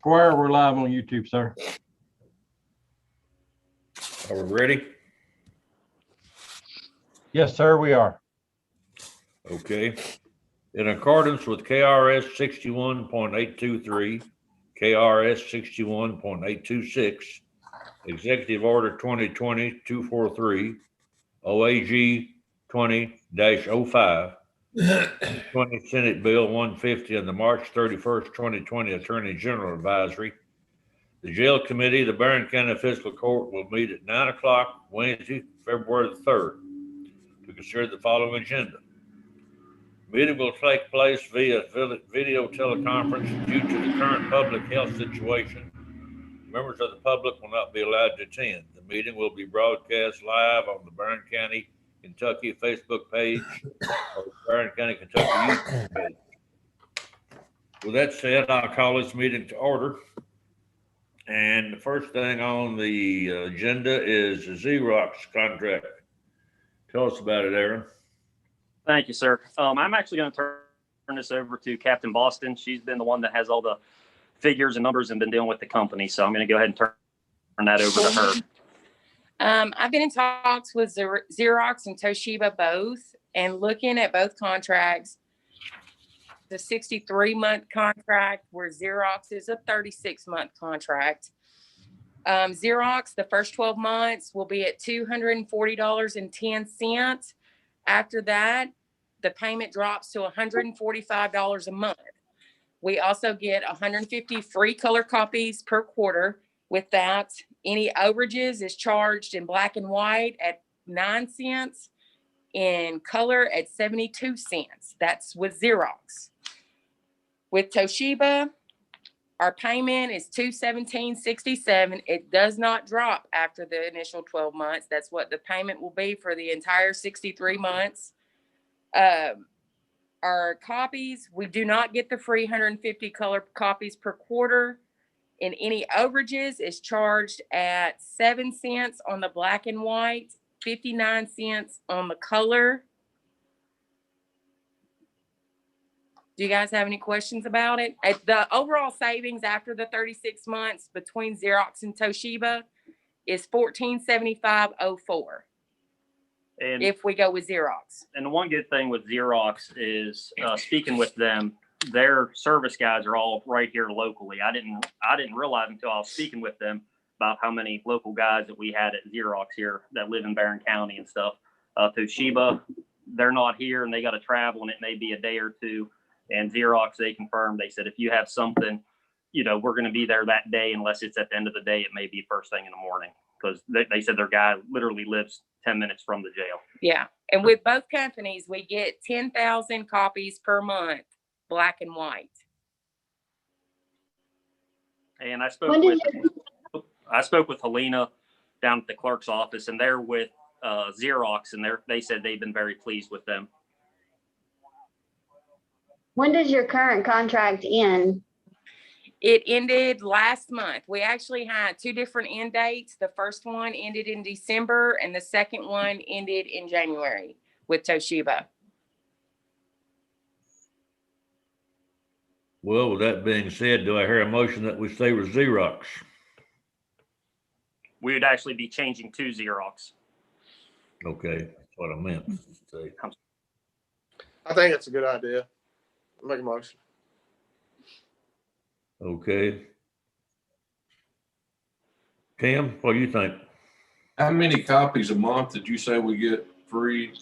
Squire, we're live on YouTube, sir. Are we ready? Yes, sir, we are. Okay. In accordance with KRS 61.823, KRS 61.826, Executive Order 2020-243, OAG 20-05, 20 Senate Bill 150, and the March 31st, 2020 Attorney General Advisory, the Jail Committee of the Barren County Fiscal Court will meet at 9 o'clock Wednesday, February the 3rd, to consider the following agenda. Meeting will take place via video teleconference due to the current public health situation. Members of the public will not be allowed to attend. The meeting will be broadcast live on the Barren County, Kentucky Facebook page or the Barren County, Kentucky YouTube page. With that said, I'll call this meeting to order. And the first thing on the agenda is the Xerox contract. Tell us about it, Aaron. Thank you, sir. I'm actually going to turn this over to Captain Boston. She's been the one that has all the figures and numbers and been dealing with the company. So I'm going to go ahead and turn that over to her. I've been in talks with Xerox and Toshiba both, and looking at both contracts. The 63-month contract, where Xerox is a 36-month contract. Xerox, the first 12 months will be at $240.10. After that, the payment drops to $145 a month. We also get 150 free color copies per quarter. With that, any overages is charged in black and white at 9 cents, in color at 72 cents. That's with Xerox. With Toshiba, our payment is $217.67. It does not drop after the initial 12 months. That's what the payment will be for the entire 63 months. Our copies, we do not get the free 150 color copies per quarter. And any overages is charged at 7 cents on the black and white, 59 cents on the color. Do you guys have any questions about it? The overall savings after the 36 months between Xerox and Toshiba is $1475.04 if we go with Xerox. And the one good thing with Xerox is speaking with them, their service guys are all right here locally. I didn't realize until I was speaking with them about how many local guys that we had at Xerox here that live in Barren County and stuff. Toshiba, they're not here and they got to travel, and it may be a day or two. And Xerox, they confirmed, they said, if you have something, we're going to be there that day, unless it's at the end of the day, it may be first thing in the morning, because they said their guy literally lives 10 minutes from the jail. Yeah. And with both companies, we get 10,000 copies per month, black and white. And I spoke with Helena down at the clerk's office, and they're with Xerox, and they said they've been very pleased with them. When does your current contract end? It ended last month. We actually had 2 different end dates. The first one ended in December, and the second one ended in January with Toshiba. Well, with that being said, do I hear a motion that we stay with Xerox? We would actually be changing to Xerox. Okay, that's what I meant to say. I think it's a good idea. Make a motion. Okay. Tim, what do you think? How many copies a month did you say we get free?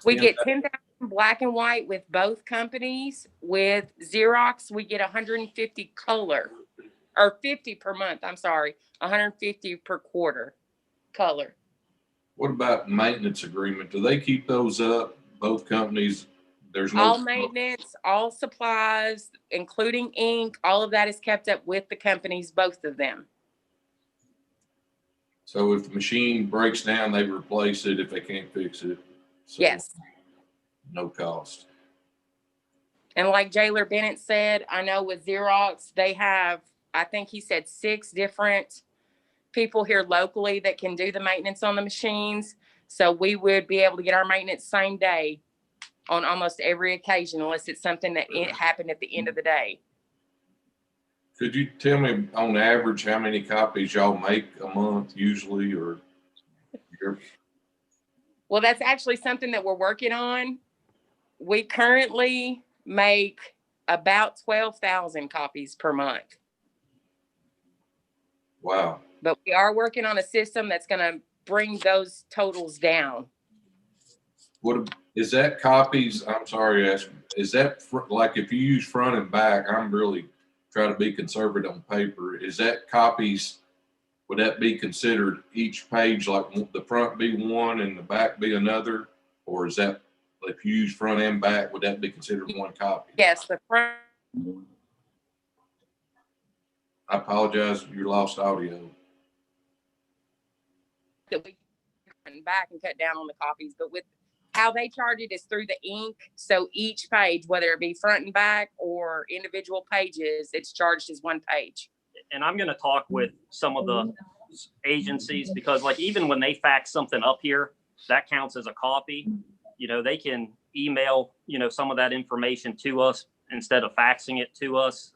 We get 10,000 black and white with both companies. With Xerox, we get 150 color, or 50 per month. I'm sorry, 150 per quarter color. What about maintenance agreement? Do they keep those up? Both companies? There's no all maintenance, all supplies, including ink, all of that is kept up with the companies, both of them. So if the machine breaks down, they replace it if they can't fix it. So yes. No cost. And like Jailer Bennett said, I know with Xerox, they have, I think he said 6 different people here locally that can do the maintenance on the machines. So we would be able to get our maintenance same day on almost every occasion, unless it's something that it happened at the end of the day. Could you tell me on average how many copies y'all make a month usually, or? Well, that's actually something that we're working on. We currently make about 12,000 copies per month, Wow. but we are working on a system that's going to bring those totals down. What is that copies? I'm sorry to ask. Is that like if you use front and back? I'm really trying to be conservative on paper. Is that copies? Would that be considered each page, like the front be one and the back be another? Or is that if you use front and back, would that be considered one copy? Yes, the front. I apologize, you lost audio. That we front and back and cut down on the copies, but with how they charge it is through the ink. So each page, whether it be front and back or individual pages, it's charged as one page. And I'm going to talk with some of the agencies because like even when they fax something up here, that counts as a copy. You know, they can email, you know, some of that information to us instead of faxing it to us.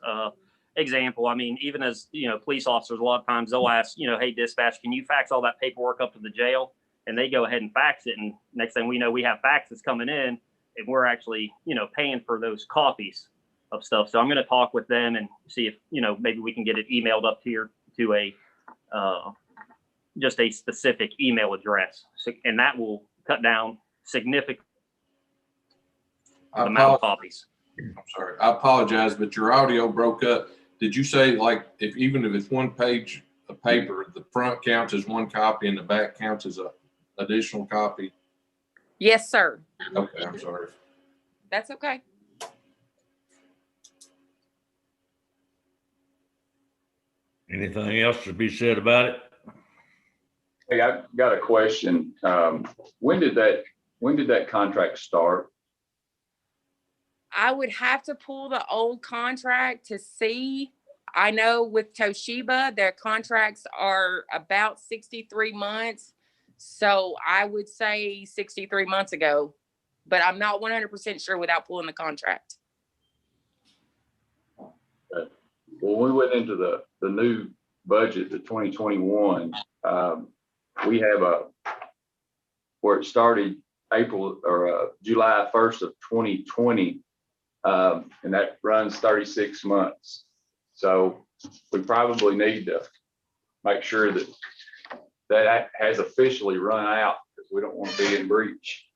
Example, I mean, even as, you know, police officers, a lot of times they'll ask, you know, hey, dispatch, can you fax all that paperwork up to the jail? And they go ahead and fax it. And next thing we know, we have faxes coming in and we're actually, you know, paying for those copies of stuff. So I'm going to talk with them and see if, you know, maybe we can get it emailed up here to a, just a specific email address. So, and that will cut down significant amount of copies. I'm sorry, I apologize, but your audio broke up. Did you say like even if it's one page of paper, the front counts as one copy and the back counts as a additional copy? Yes, sir. Okay, I'm sorry. That's okay. Anything else to be said about it? Hey, I've got a question. When did that contract start? I would have to pull the old contract to see. I know with Toshiba, their contracts are about 63 months. So I would say 63 months ago, but I'm not 100% sure without pulling the contract. When we went into the new budget, the 2021, we have where it started April or July 1st of 2020, and that runs 36 months. So we probably need to make sure that that has officially run out because we don't want to be in breach.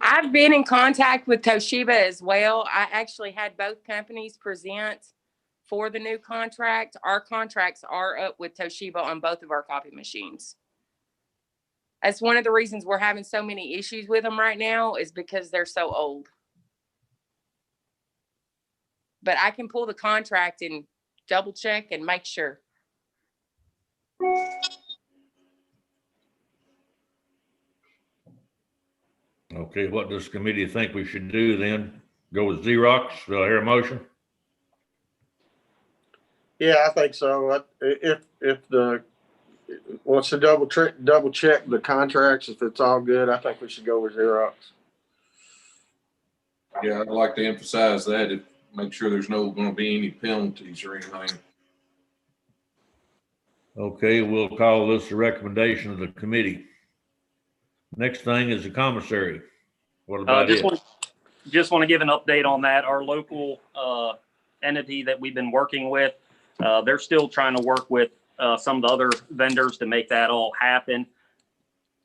I've been in contact with Toshiba as well. I actually had both companies present for the new contract. Our contracts are up with Toshiba on both of our copy machines. That's one of the reasons we're having so many issues with them right now is because they're so old. But I can pull the contract and double check and make sure. Okay, what does the committee think we should do then? Go with Xerox? Do I hear a motion? Yeah, I think so. If the wants to double check the contracts, if it's all good, I think we should go with Xerox. Yeah, I'd like to emphasize that, make sure there's no going to be any penalties or anything. Okay, we'll call this a recommendation of the committee. Next thing is the commissary. What about it? Just want to give an update on that. Our local entity that we've been working with, they're still trying to work with some of the other vendors to make that all happen.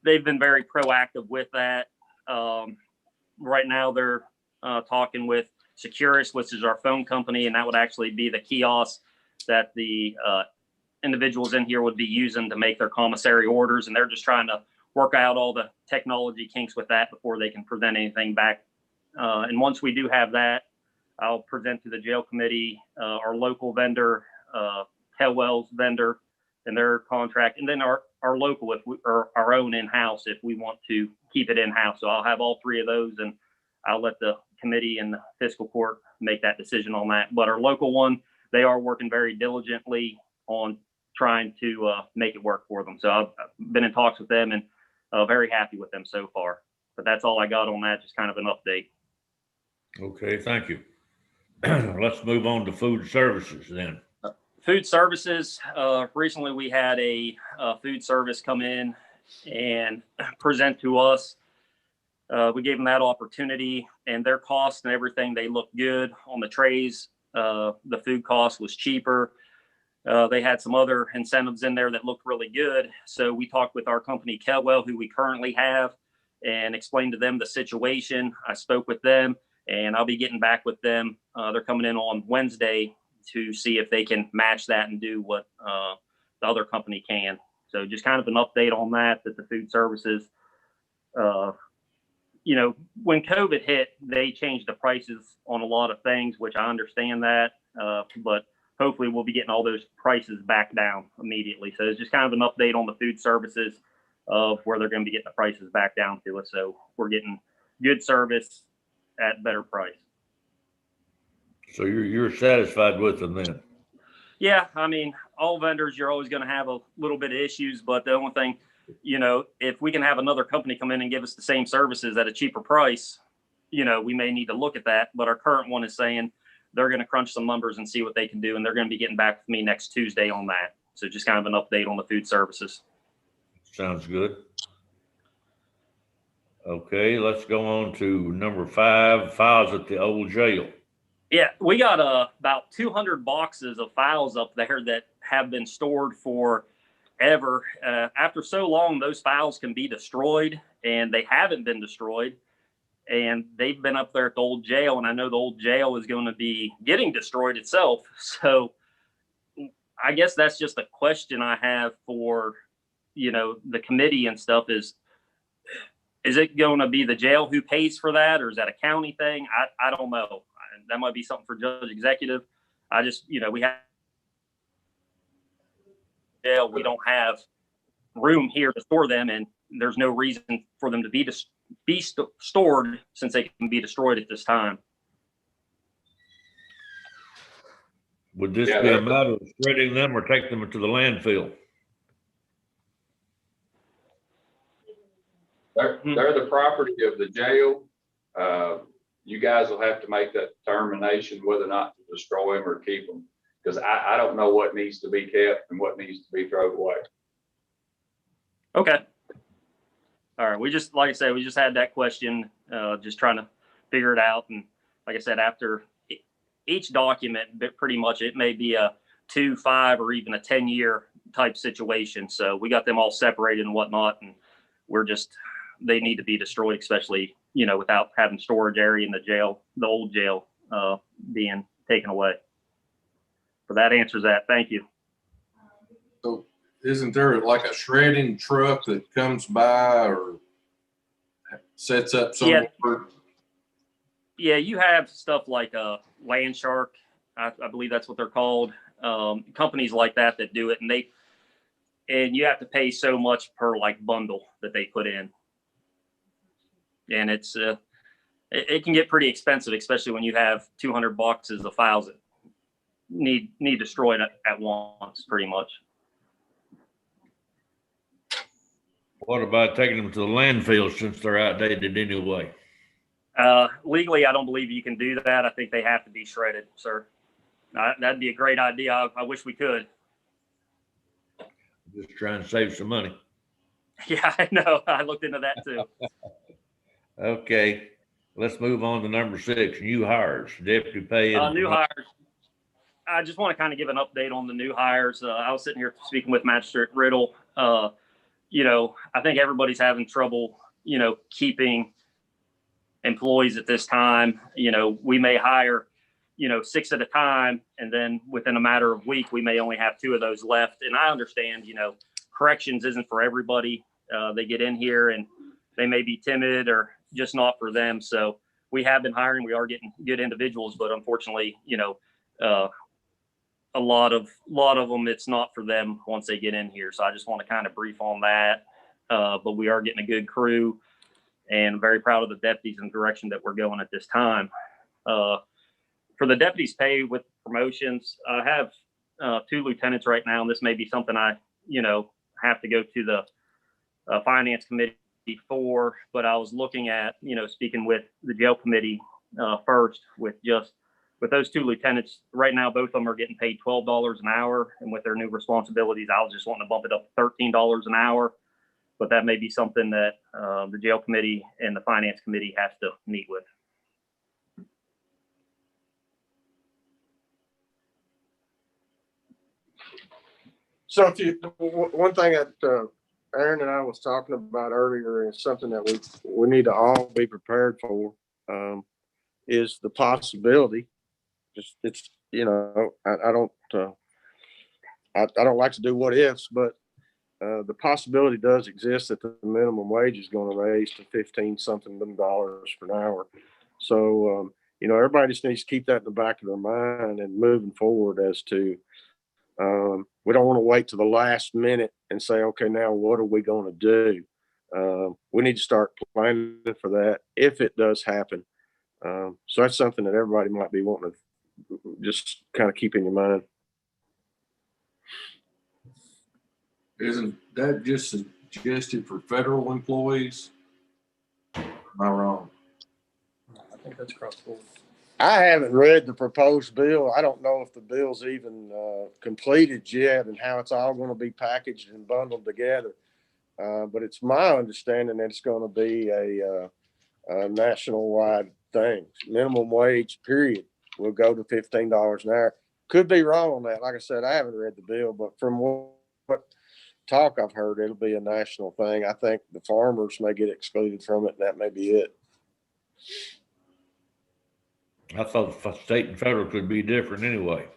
They've been very proactive with that. Right now, they're talking with Securus, which is our phone company, and that would actually be the kiosk that the individuals in here would be using to make their commissary orders. And they're just trying to work out all the technology kinks with that before they can present anything back. And once we do have that, I'll present to the jail committee our local vendor, Hellwell's vendor, and their contract, and then our local, or our own in-house if we want to keep it in-house. So I'll have all three of those, and I'll let the committee and the fiscal court make that decision on that. But our local one, they are working very diligently on trying to make it work for them. So I've been in talks with them and very happy with them so far. But that's all I got on that, just kind of an update. Okay, thank you. Let's move on to food services then. Food services, recently we had a food service come in and present to us. We gave them that opportunity, and their costs and everything, they looked good on the trays. The food cost was cheaper. They had some other incentives in there that looked really good. So we talked with our company, Kelwell, who we currently have, and explained to them the situation. I spoke with them, and I'll be getting back with them. They're coming in on Wednesday to see if they can match that and do what the other company can. So just kind of an update on that the food services, you know, when COVID hit, they changed the prices on a lot of things, which I understand that, but hopefully we'll be getting all those prices back down immediately. So it's just kind of an update on the food services of where they're going to be getting the prices back down to us. So we're getting good service at better price. So you're satisfied with them then? Yeah, I mean, all vendors, you're always going to have a little bit of issues, but the only thing, you know, if we can have another company come in and give us the same services at a cheaper price, you know, we may need to look at that. But our current one is saying they're going to crunch some numbers and see what they can do, and they're going to be getting back with me next Tuesday on that. So just kind of an update on the food services. Sounds good. Okay, let's go on to number 5, files at the old jail. Yeah, we got about 200 boxes of files up there that have been stored forever. After so long, those files can be destroyed, and they haven't been destroyed. And they've been up there at the old jail, and I know the old jail is going to be getting destroyed itself. So I guess that's just a question I have for, you know, the committee and stuff is it going to be the jail who pays for that, or is that a county thing? I don't know. That might be something for Judge Executive. I just, you know, we have jail. We don't have room here to store them, and there's no reason for them to be stored since they can be destroyed at this time. Would this Yeah, be a matter of shredding them or taking them to the landfill? They're the property of the jail. You guys will have to make that determination whether or not to destroy them or keep them, because I don't know what needs to be kept and what needs to be thrown away. Okay. All right. We just, like I said, we just had that question, just trying to figure it out. And like I said, after each document, pretty much it may be a 2, 5, or even a 10-year type situation. So we got them all separated and whatnot, and we're just, they need to be destroyed, especially, you know, without having storage area in the jail, the old jail, being taken away. So that answers that. Thank you. So isn't there like a shredding truck that comes by or sets up somewhere? Yeah, you have stuff like Land Shark, I believe that's what they're called. Companies like that do it, and you have to pay so much per like bundle that they put in, and it's it can get pretty expensive, especially when you have 200 boxes of files that need destroyed at once, pretty much. What about taking them to the landfill since they're outdated anyway? Legally, I don't believe you can do that. I think they have to be shredded, sir. That'd be a great idea. I wish we could. Just trying to save some money. Yeah, I know. I looked into that too. Okay, let's move on to number 6, new hires, deputy pay. New hires. I just want to kind of give an update on the new hires. I was sitting here speaking with Magistrate Riddle. You know, I think everybody's having trouble, you know, keeping employees at this time. You know, we may hire, you know, 6 at a time, and then within a matter of week, we may only have 2 of those left. And I understand, you know, corrections isn't for everybody. They get in here and they may be timid or just not for them. So we have been hiring. We are getting good individuals, but unfortunately, you know, a lot of them, it's not for them once they get in here. So I just want to kind of brief on that. But we are getting a good crew, and very proud of the deputies and direction that we're going at this time. For the deputies pay with promotions, I have 2 lieutenants right now, and this may be something I, you know, have to go to the finance committee for, but I was looking at, you know, speaking with the jail committee first with with those two lieutenants, right now, both of them are getting paid $12 an hour. And with their new responsibilities, I was just wanting to bump it up to $13 an hour. But that may be something that the jail committee and the finance committee has to meet with. So if you, one thing that Aaron and I was talking about earlier is something that we need to all be prepared for, is the possibility. Just it's, you know, I don't like to do what ifs, but the possibility does exist that the minimum wage is going to raise to 15 something dollars per hour. So, you know, everybody just needs to keep that in the back of their mind and moving forward as to, we don't want to wait to the last minute and say, okay, now what are we going to do? We need to start planning for that if it does happen. So that's something that everybody might be wanting to just kind of keep in your mind. Isn't that just suggested for federal employees? Am I wrong? I think that's across the board. I haven't read the proposed bill. I don't know if the bill's even completed yet and how it's all going to be packaged and bundled together. But it's my understanding that it's going to be a national-wide thing. Minimum wage, period, will go to $15 an hour. Could be wrong on that. Like I said, I haven't read the bill, but from what talk I've heard, it'll be a national thing. I think the farmers may get excluded from it, and that may be it. I thought state and federal could be different anyway.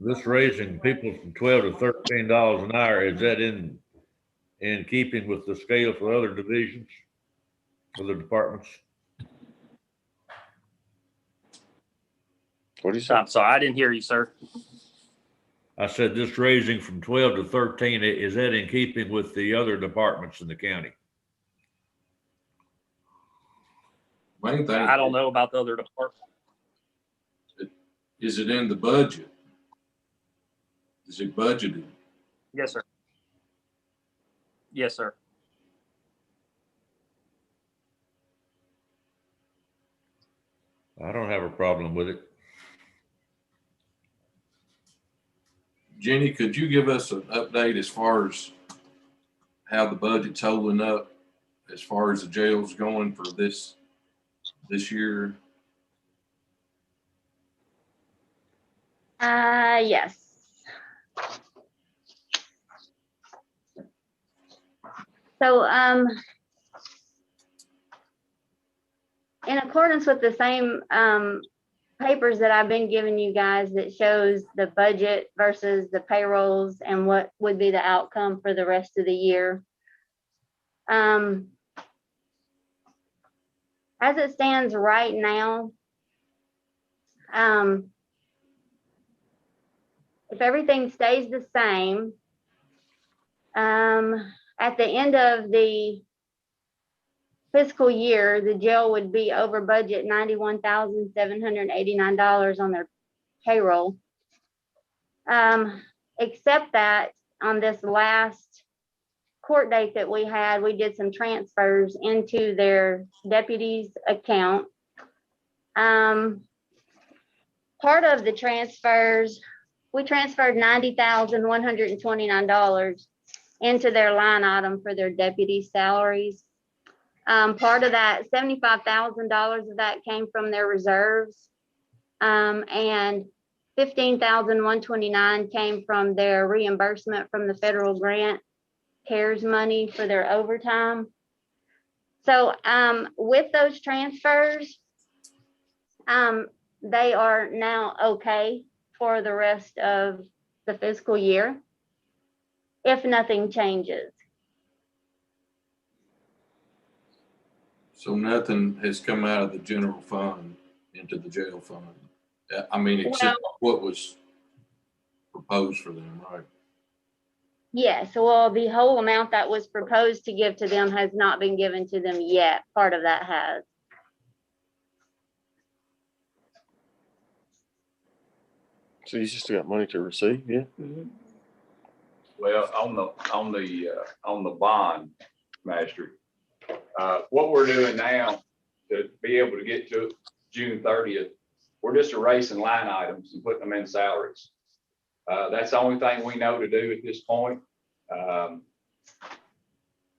This raising people from $12 to $13 an hour, is that in keeping with the scale for other divisions, other departments? What do you say? I'm sorry, I didn't hear you, sir. I said this raising from 12 to 13, is that in keeping with the other departments in the county? Main thing. I don't know about the other departments. Is it in the budget? Is it budgeted? Yes, sir. Yes, sir. I don't have a problem with it. Jenny, could you give us an update as far as how the budget's holding up, as far as the jail's going for this year? Yes. So, in accordance with the same papers that I've been giving you guys that shows the budget versus the payrolls and what would be the outcome for the rest of the year. As it stands right now, if everything stays the same, at the end of the fiscal year, the jail would be over budget $91,789 on their payroll. Except that on this last court date that we had, we did some transfers into their deputies' account. Part of the transfers, we transferred $90,129 into their line item for their deputy salaries. Part of that, $75,000 of that came from their reserves, and $15,129 came from their reimbursement from the federal grant CARES money for their overtime. So with those transfers, they are now okay for the rest of the fiscal year, if nothing changes. So nothing has come out of the general fund into the jail fund. I mean, except what was proposed for them, right? Yes, well, the whole amount that was proposed to give to them has not been given to them yet. Part of that has. So you just got money to receive, yeah? Well, on the bond, Master, what we're doing now to be able to get to June 30th, we're just erasing line items and putting them in salaries. That's the only thing we know to do at this point.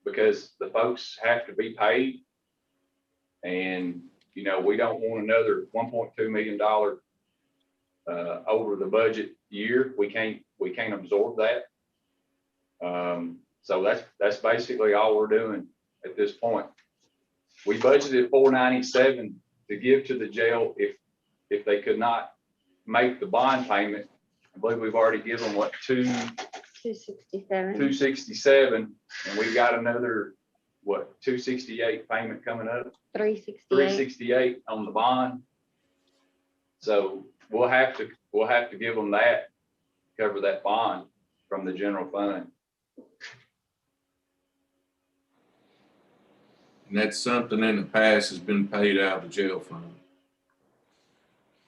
Because the folks have to be paid. And, you know, we don't want another $1.2 million over the budget year. We can't absorb that. So that's basically all we're doing at this point. We budgeted $497 to give to the jail if they could not make the bond payment. I believe we've already given what, 267. 267, and we've got another, what, 268 payment coming up, 368. 368 on the bond. So we'll have to give them that, cover that bond from the general fund. And that's something in the past has been paid out of the jail fund.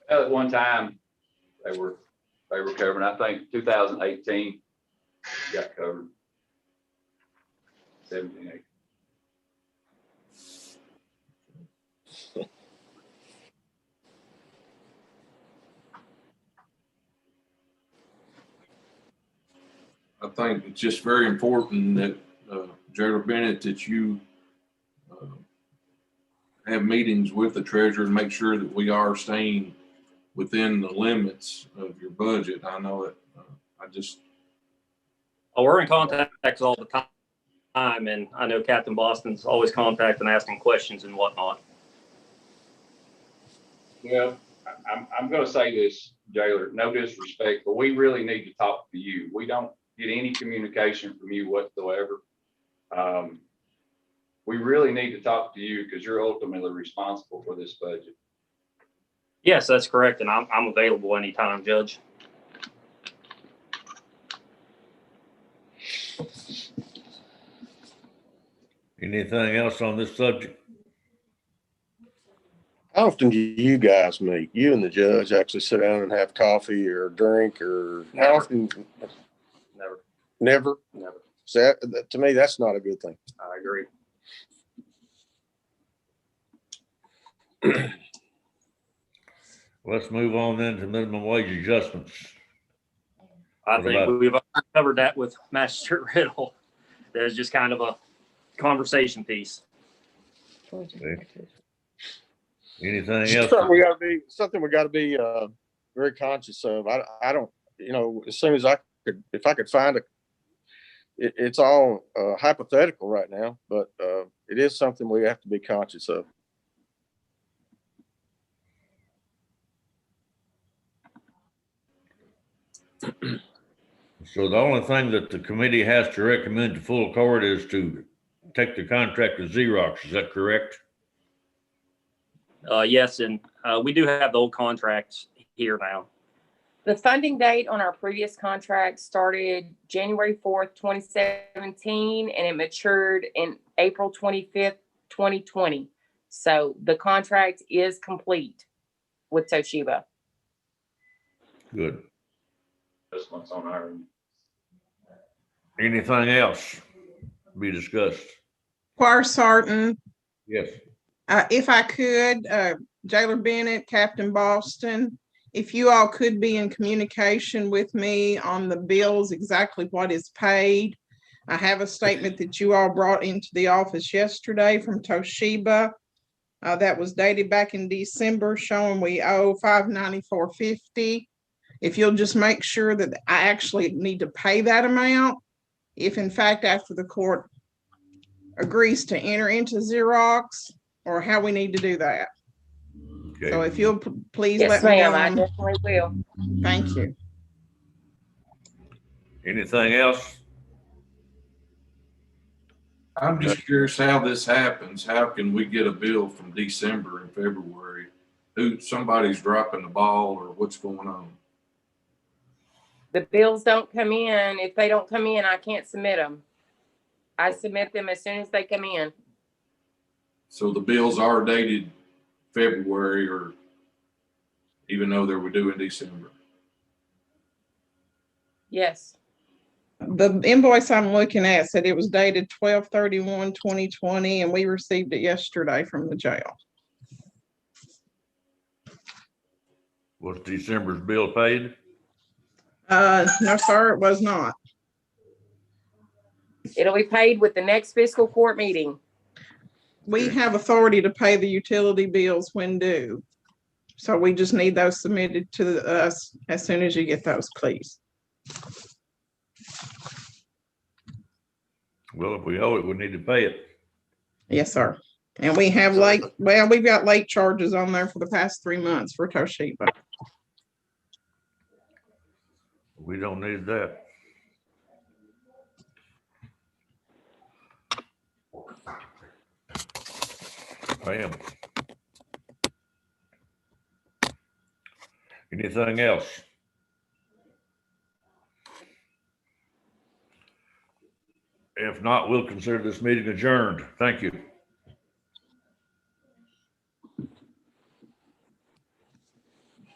At one time, they were covering, I think 2018 got covered. 17, 18. I think it's just very important that, Jailer Bennett, that you have meetings with the treasurer and make sure that we are staying within the limits of your budget. I know it, Oh, we're in contact all the time, and I know Captain Boston's always contacting, asking questions and whatnot. Well, I'm going to say this, Jailer, no disrespect, but we really need to talk to you. We don't get any communication from you whatsoever. We really need to talk to you because you're ultimately responsible for this budget. Yes, that's correct, and I'm available anytime, Judge. Anything else on this subject? How often do you guys meet? You and the judge actually sit down and have coffee or drink, or how often? Never. Never? Never. So that, to me, that's not a good thing. I agree. Let's move on then to minimum wage adjustments. I What think about- we've covered that with Magistrate Riddle. There's just kind of a conversation piece. Anything else? Something we gotta be very conscious of. I don't, you know, as soon as I could, if I could find it's all hypothetical right now, but it is something we have to be conscious of. So the only thing that the committee has to recommend to full court is to take the contract with Xerox. Is that correct? Yes, and we do have the old contracts here now. The funding date on our previous contract started January 4th, 2017, and it matured in April 25th, 2020. So the contract is complete with Toshiba. Good. This one's on our. Anything else be discussed? Choir Sarton, Yes. if I could, Jailer Bennett, Captain Boston, if you all could be in communication with me on the bills, exactly what is paid. I have a statement that you all brought into the office yesterday from Toshiba. That was dated back in December, showing we owe $594.50. If you'll just make sure that I actually need to pay that amount, if in fact after the court agrees to enter into Xerox, or how we need to do that. Okay. So if you'll please Yes, let me know. ma'am, I definitely will. Thank you. Anything else? I'm just curious how this happens. How can we get a bill from December and February? Somebody's dropping the ball, or what's going on? The bills don't come in. If they don't come in, I can't submit them. I submit them as soon as they come in. So the bills are dated February, or even though they were due in December. Yes. The invoice I'm looking at said it was dated 12/31/2020, and we received it yesterday from the jail. Was December's bill paid? No, sir, it was not. It'll be paid with the next fiscal court meeting. We have authority to pay the utility bills when due. So we just need those submitted to us as soon as you get those, please. Well, if we owe it, we need to pay it. Yes, sir. And we have we've got late charges on there for the past 3 months for Toshiba. We don't need that. Bam. Anything else? If not, we'll consider this meeting adjourned. Thank you.